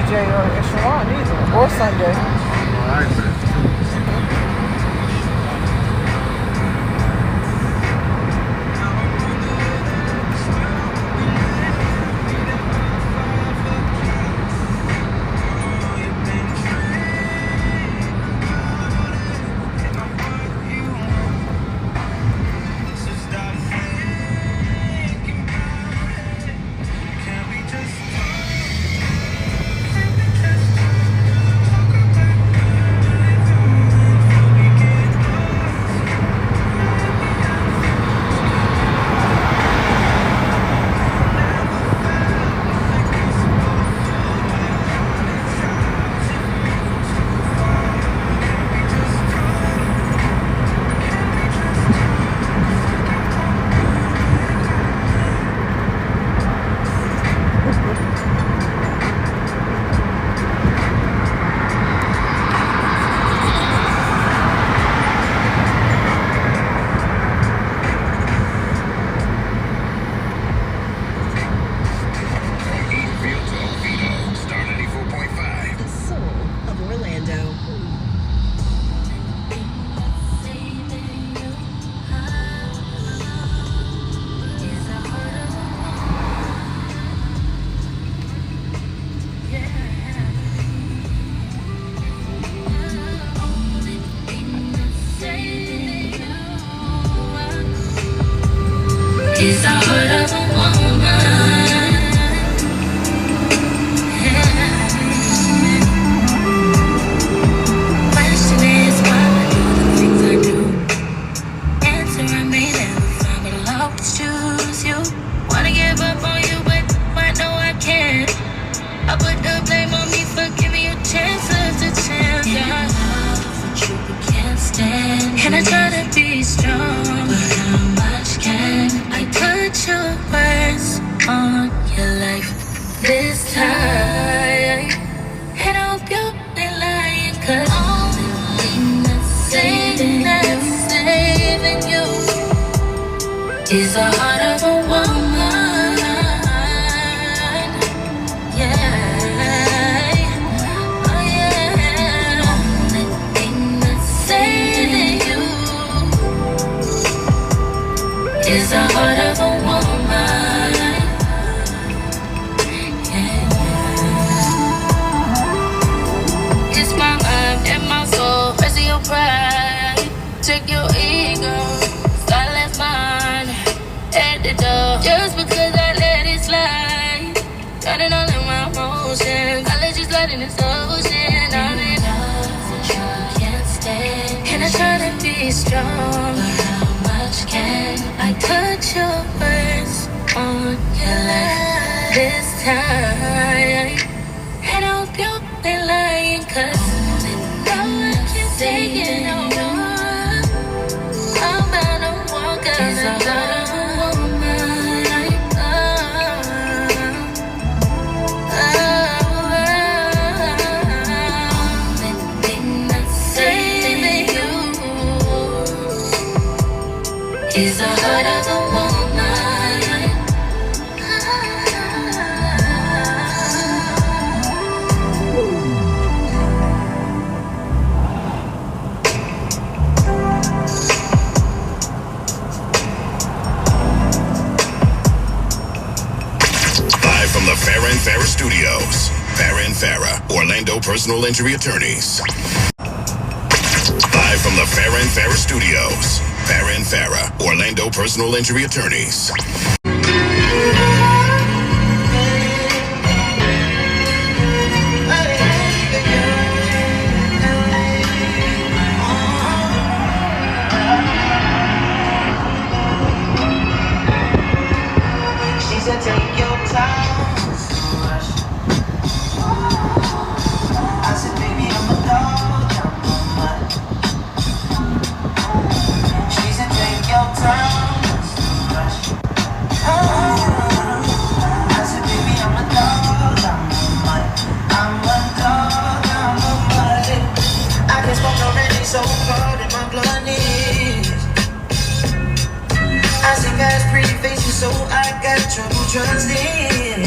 DJ or Shawan either, or Sunday. Oh, I agree. It's the heart of a woman. Yeah. Question is why I do the things I do. Answer I may never find, but I'll always choose you. Wanna give up on you, but I know I can't. I put the blame on me for giving you chances to chance. Yeah, I love what you can't stand. And I try to be strong, but how much can I put your words on your life this time? And I hope you ain't lying, 'cause only thing that's saving you is the heart of a woman. Yeah, oh yeah. Only thing that's saving you is the heart of a woman. Yeah. It's my mind and my soul, rest of your pride. Check your ego, silence mine at the door. Just because I let it slide, got it all in my emotions. I let you slide in this ocean. I'm in love with you, can't stand. And I try to be strong, but how much can I put your words on your life this time? And I hope you ain't lying, 'cause no one can take it no more. I'm about to walk out the door. Is the heart of a woman. Live from the Farrah and Farrah Studios. Farrah and Farrah, Orlando personal injury attorneys. Live from the Farrah and Farrah Studios. Farrah and Farrah, Orlando personal injury attorneys. She said, take your time. I said, baby, I'm a dog, I'm a mutt. She said, take your time. I said, baby, I'm a dog, I'm a mutt. I'm a dog, I'm a mutt. I can smoke already, so hard in my blood is. I see guys pretty faces, so I got trouble trusting.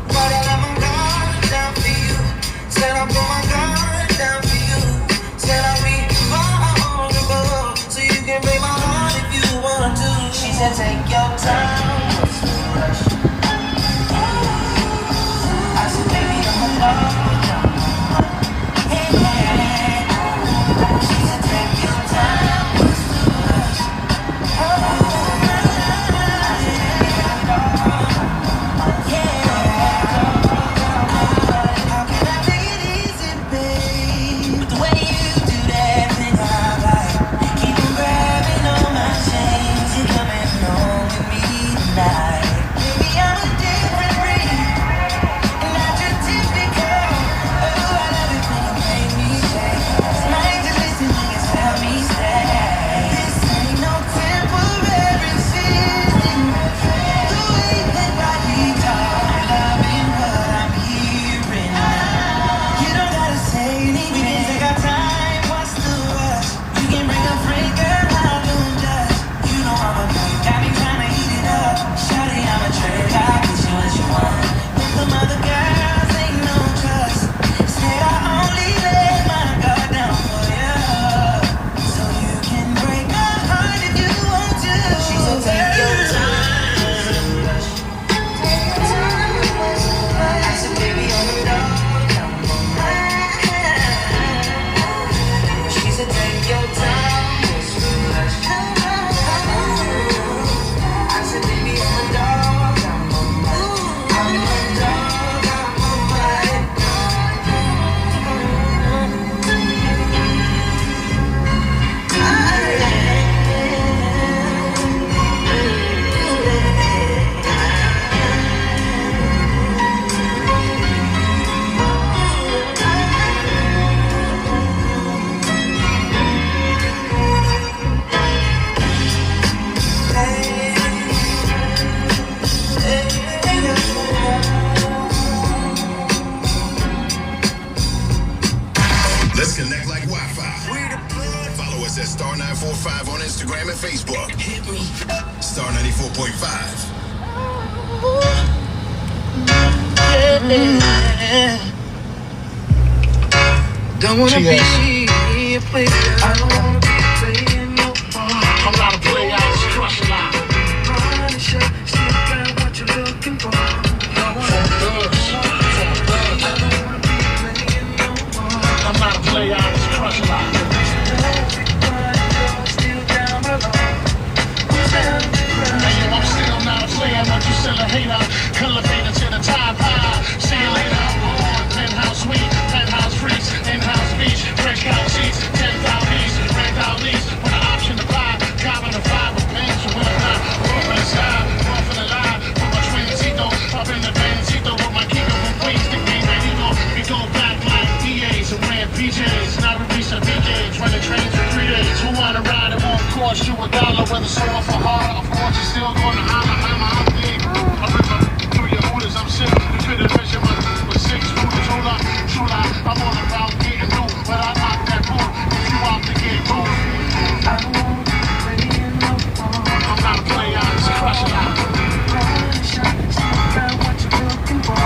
But I love them gone down for you. at Star 945 on Instagram and Facebook. Hit me. Star 94.5. Yeah. Don't wanna be a player. I don't wanna be playing no more. I'm not a player, I just crush a lot. Punisher, still got what you're looking for. Don't wanna be playing no more. I'm not a player, I just crush a lot. Still down below. Who's down to cry? Hey, yo, I'm still not a player, but you still a hater. Elevator to the top high. See you later. I'm on penthouse suite, penthouse freaks, in-house beach, fresh couch seats, 10,000 lease, rent out lease, with an option to buy. Common to five with pins, so when I'm not, off in the sky, off in the line, with my twincito, up in the Benzito, with my Kiko from Queens, the game ready to go. We go back like DAs and ran PJs, not release a DJs, running trains for 3 days. Who wanna ride? It won't cost you $1, whether sore or hard. Of course, you're still gonna holler, I'm big. I rip up through your hooters, I'm sick. You fit a measurement with 6 footers. Hold up, true lie, I'm all about getting new, but I knock that boot if you out to get moved. I don't wanna be playing no more. I'm not a player, I just crush a lot. Still got what you're looking for.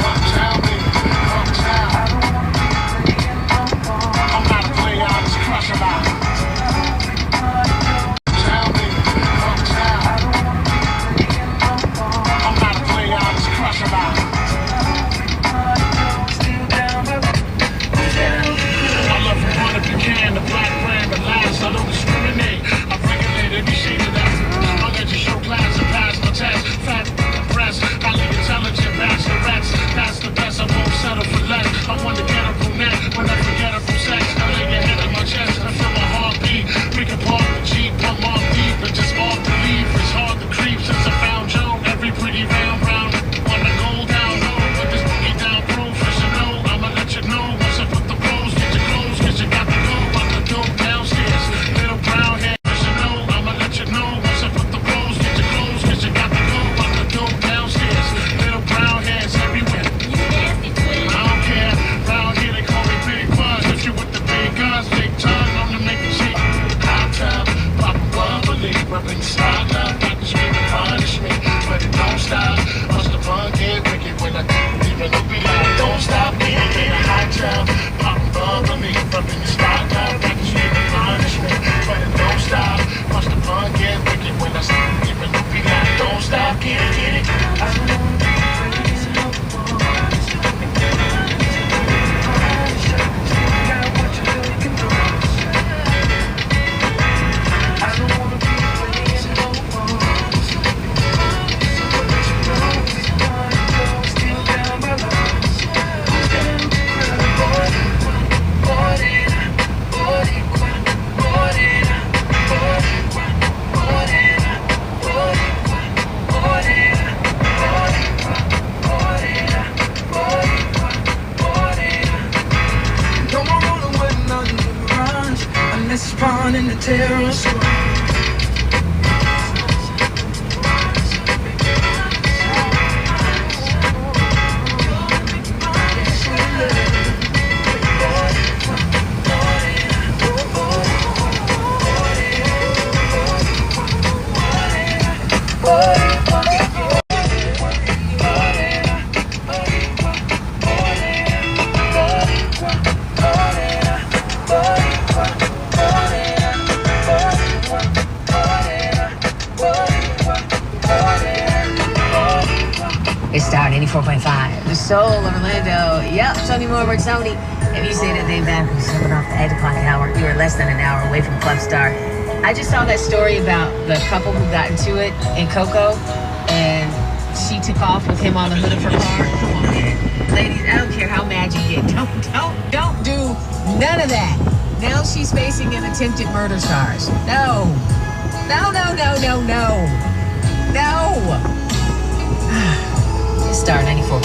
Uptown, baby, uptown. I don't wanna be playing no more. I'm not a player, I just crush a lot. Uptown, baby, uptown. I don't wanna be playing no more. I'm not a player, I just crush a lot. Still down, baby. I love you one if you can, the black brand, the last, I don't discriminate. I regulate every shade of that. I'll let you show class and pass my test. Fat impressed, highly intelligent bachelorettes. That's the best, I won't settle for less. I want to get her from that, when I forget her from sex. I lay your head on my chest, I feel my heartbeat. We can park the Jeep, come off deep, and just off the leaf. It's hard to creep since I found Joe. Every pretty round, wanna go down low, put this boogie down professional. I'ma let you know once I put the rolls, get your clothes, cause you got to go. About to go downstairs, little brown hair, professional. I'ma let you know once I put the rolls, get your clothes, cause you got to go. About to go downstairs, little brown hairs everywhere. I don't care, round here they call me Big Buzz. If you with the big guns, big tongue, I'm the make it cheap. Hot tub, pop a bubbly, rubbing slide love, like the scream and punish me, but it don't stop. Must the fun get wicked when I even look be like, don't stop me, I get a hot tub, pop a bubbly, rubbing slide love, like the scream and punish me, but it don't stop. Must the fun get wicked when I even look be like, don't stop, get it. I don't wanna be crazy no more. Got what you're looking for. I don't wanna be playing no more. Still down my line. No more rolling with none to runs unless it's pawn in the terror squad. It's Star 94.5. The Soul of Orlando. Yep, Tony Moore, Tony. If you say that name backwards, coming off the 8 o'clock hour, you are less than an hour away from Club Star. I just saw that story about the couple who got into it in Coco, and she took off with him on the hood of her car. Come on, man. Ladies, I don't care how mad you get. Don't do none of that. Now she's facing an attempted murder charge. No. Star 94.5.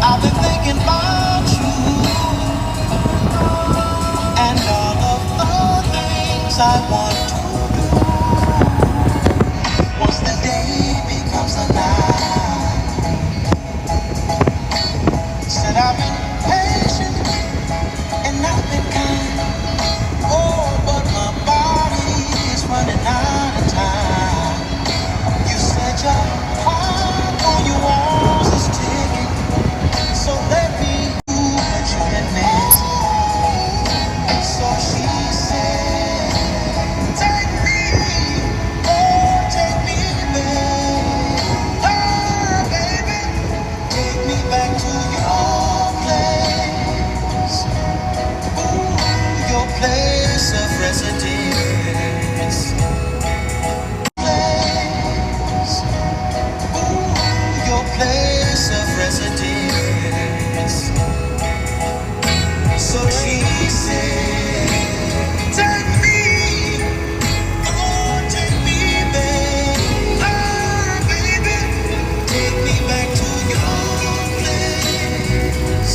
I've been thinking about you and all of the things things I want to do. Once the day becomes a night, said I've been patient and I've been kind. Oh, but my body is running out of time. You said your heart on your walls is ticking, so let me do what you had meant. So she said, take me, oh, take me back. Oh, baby, take me back to your place. Ooh, your place of residence. Place. Ooh, your place of residence. So she said, take me, oh, take me back. Oh, baby, take me back to your place.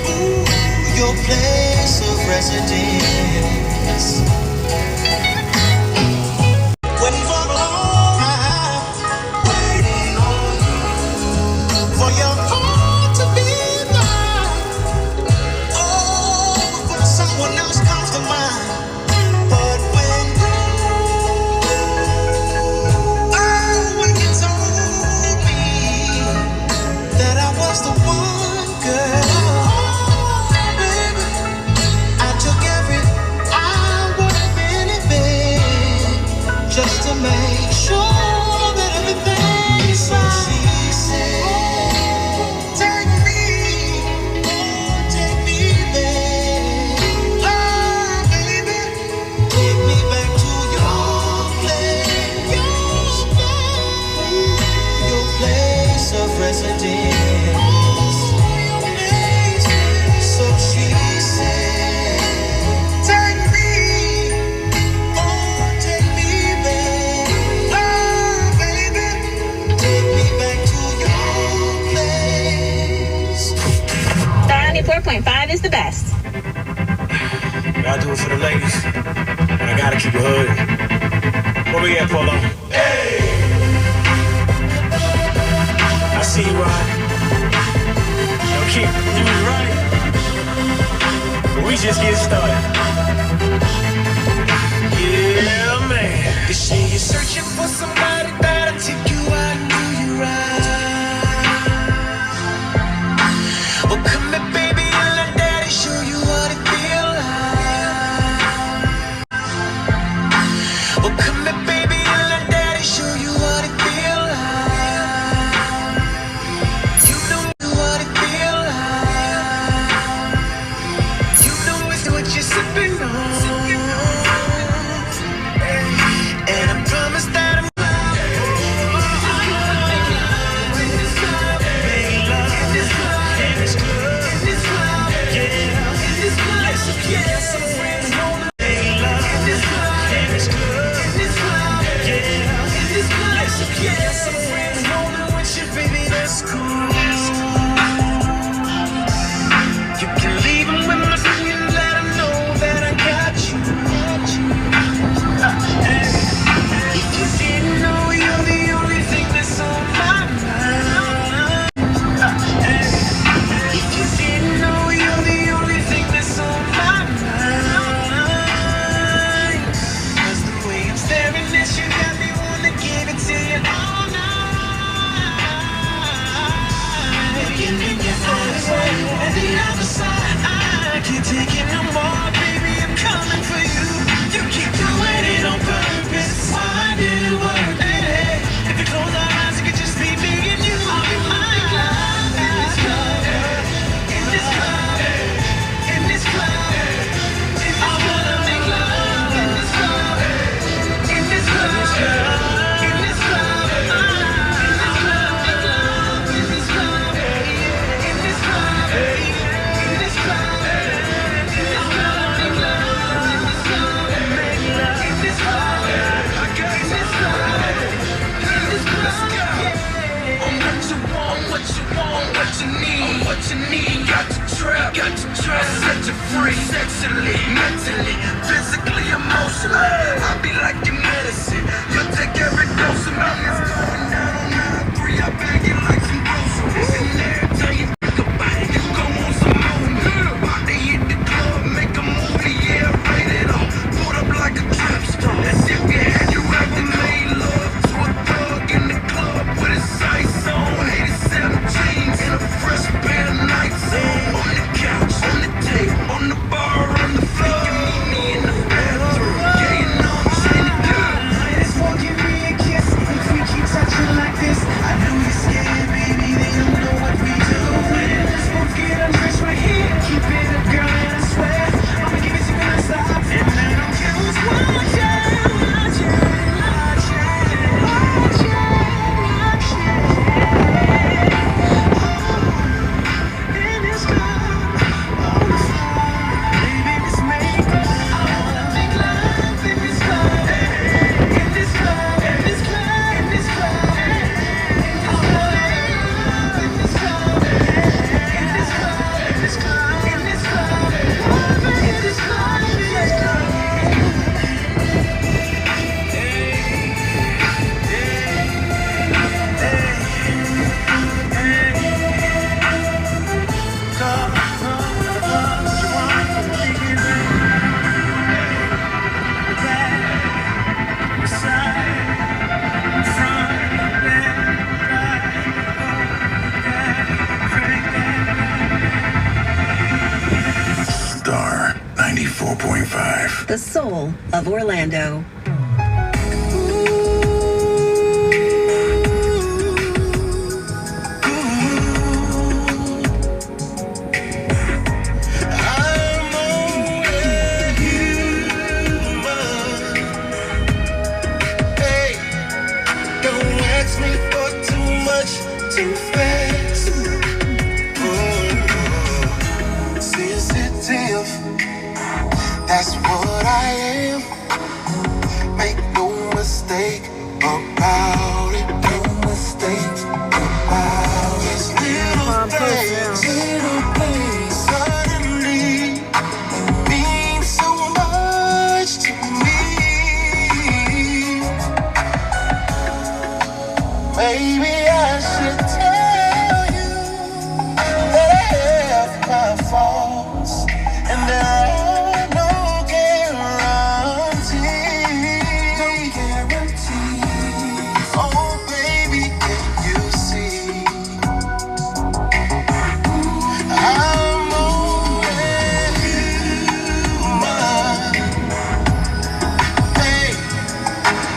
Ooh, your place of residence. Waiting for the long time, waiting on you, for your heart to be mine. Oh, before someone else comes to mind. But when you told me that I was the one, girl, oh, baby, I took every hour of anything just to make sure that everything's right. She said, take me, oh, take me back. Oh, baby, take me back to your place. Your place of residence. So she said, take me, oh, take me back. Oh, baby, take me back to your place. 94.5 is the best. Gotta do it for the ladies. And I gotta keep it hood. Where we at, Polo? Hey! I see you, Rod. Yo, Keith, you was right. But we just getting started. Yeah, man. They say you're searching for somebody that'll take you out and do you right. Well, come here, baby, and let daddy show you what it feel like. Well, come here, baby, and let daddy show you what it feel like. You know what it feel like. You know it's what you're sipping on. And I promise that I'm Got to trap, set you free, sexually, mentally, physically. emotional. I be like your medicine. You take every dose of me. It's going down on 9-3. I bag it like some groceries. And every time you think about it, you go on some more. About to hit the club, make a movie, yeah, rated R. Put up like a trap star. That's if you had you ever made love to a thug in the club with his sights on. 87 jeans and a fresh pair of nights on. On the couch, on the table, on the bar, on the floor. You meet me in the bathroom. Yeah, you know I'm trying to do. Ladies won't give me a kiss if we keep touching like this. I know you're scared, baby. They don't know what we do. Let's both get undressed right here. Keep it up, girl, and I swear I'ma give it to you non-stop. And I don't care who's watching. In this club, on the floor, baby, let's make love. I wanna make love in this club. In this club, in this club, in this club. I wanna make love in this club. In this club, in this club, in this club. Love in this club, in this club. Star 94.5. The soul of Orlando. I'm only human. Hey, don't ask me for too much, too fast. Sensitive, that's what I am. Make no mistake about it. No mistake about it. Little things suddenly mean so much to me. Maybe I should tell you that I have my faults, and there are no guarantees. No guarantees. Oh, baby, can you see? I'm only human. Hey,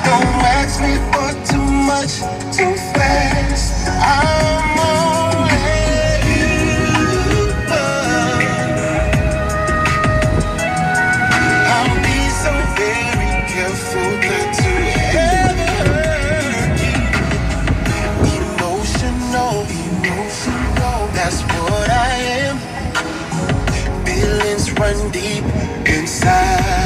don't ask me for too much, too fast. I'm only human. I'll be so very careful not to ever hurt you. Emotional, that's what I am. Feelings run deep inside